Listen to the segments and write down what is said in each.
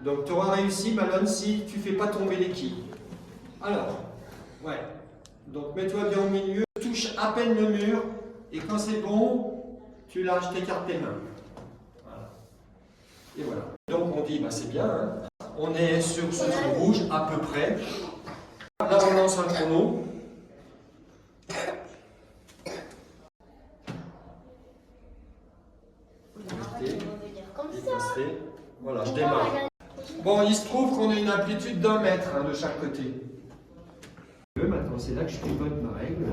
Donc tu auras réussi, Malone, si tu ne fais pas tomber les quilles. Alors, ouais. Donc mets-toi bien au milieu, touche à peine le mur, et quand c'est bon, tu lâches, t'écartes tes mains. Voilà. Et voilà. Donc on dit, bah c'est bien, hein. On est sur ce fil rouge à peu près. Là on lance un chrono. Voilà, je démarre. Bon, il se trouve qu'on a une amplitude d'1 mètre hein, de chaque côté. Maintenant, c'est là que je pivote ma règle.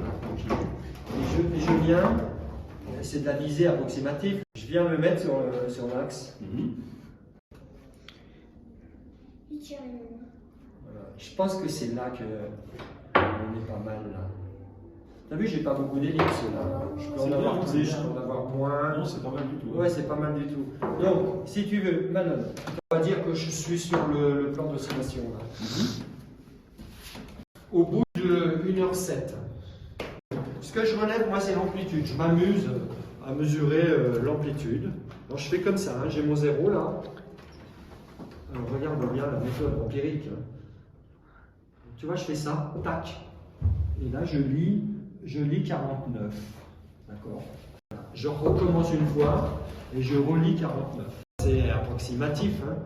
Et je viens, c'est de la visée approximative, je viens me mettre sur l'axe. Voilà. Je pense que c'est là qu'on est pas mal. Là. T'as vu, j'ai pas beaucoup d'ellipses là. Je peux en avoir plus, je peux en avoir moins. Non, c'est pas mal du tout. Ouais, c'est pas mal du tout. Donc, si tu veux, Manon, on va dire que je suis sur le plan d'oscillation là. Au bout de 1h07. Ce que je relève, moi, c'est l'amplitude. Je m'amuse à mesurer l'amplitude. Alors, je fais comme ça, hein. J'ai mon zéro là. Alors, regarde bien la méthode empirique. Tu vois, je fais ça, tac. Et là, je lis 49. D'accord? Je recommence une fois et je relis 49. C'est approximatif. Hein?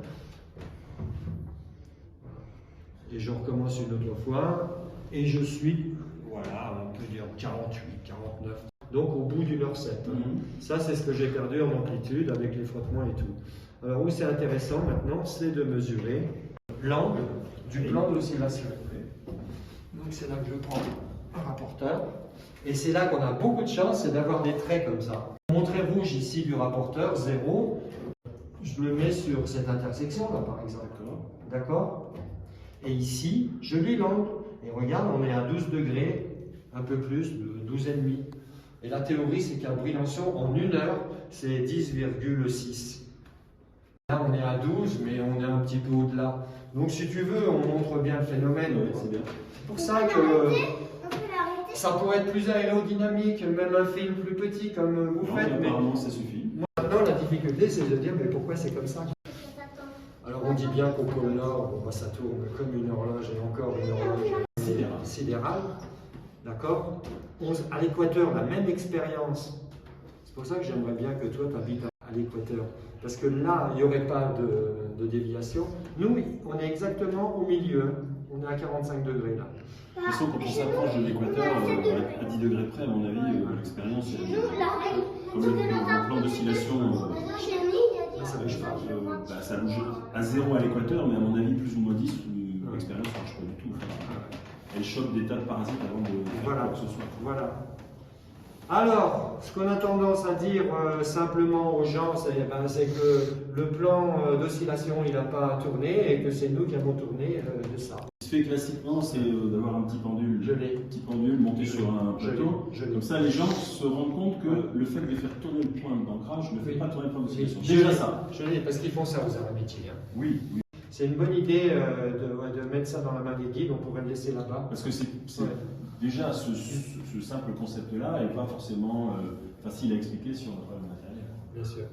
Et je recommence une autre fois et je suis, voilà, on peut dire 48, 49. Donc au bout d'1h07. Ça, c'est ce que j'ai perdu en amplitude avec les frottements et tout. Alors où c'est intéressant maintenant, c'est de mesurer l'angle du plan d'oscillation. Donc c'est là que je prends un rapporteur. Et c'est là qu'on a beaucoup de chance, c'est d'avoir des traits comme ça. Mon trait rouge ici du rapporteur, 0, je le mets sur cette intersection là par exemple. D'accord? Et ici, je lis l'angle. Et regarde, on est à 12 degrés, un peu plus, de 12,5. Et la théorie, c'est qu'à Briançon, en 1 heure, c'est 10,6. Là, on est à 12, mais on est un petit peu au-delà. Donc, si tu veux, on montre bien le phénomène. Oui, c'est bien. C'est pour ça que ça pourrait être plus aérodynamique, même un film plus petit comme vous faites. Mais apparemment, ça suffit. Maintenant, la difficulté, c'est de dire, mais pourquoi c'est comme ça? Alors, on dit bien qu'au pôle Nord, bon, ça tourne comme une horloge et encore une horloge sidérale. D'accord? À l'équateur, la même expérience. C'est pour ça que j'aimerais bien que toi, tu habites à l'équateur. Parce que là, il n'y aurait pas de déviation. Nous, on est exactement au milieu. On est à 45 degrés là. De toute façon, quand on s'approche de l'équateur, à 10 degrés près, à mon avis, l'expérience est comme le plan d'oscillation. Ça bouge pas. Ça bouge à 0 à l'équateur, mais à mon avis, plus ou moins 10, l'expérience ne marche pas du tout. Elle chope des tas de parasites avant de faire quoi que ce soit. Voilà. Alors, ce qu'on a tendance à dire simplement aux gens, c'est que le plan d'oscillation, il n'a pas tourné et que c'est nous qui avons tourné de ça. Ce qui se fait classiquement, c'est d'avoir un petit pendule. Un petit pendule monté sur un plateau. Comme ça, les gens se rendent compte que le fait de faire tourner le point d'ancrage ne fait pas tourner le point d'oscillation. Déjà ça. Je l'ai, parce qu'ils font ça aux arts métiers. Hein. Oui. C'est une bonne idée de mettre ça dans la main des guides, on pourrait le laisser là-bas. Parce que c'est déjà ce simple concept-là n'est pas forcément facile à expliquer sur le matériel. Bien sûr.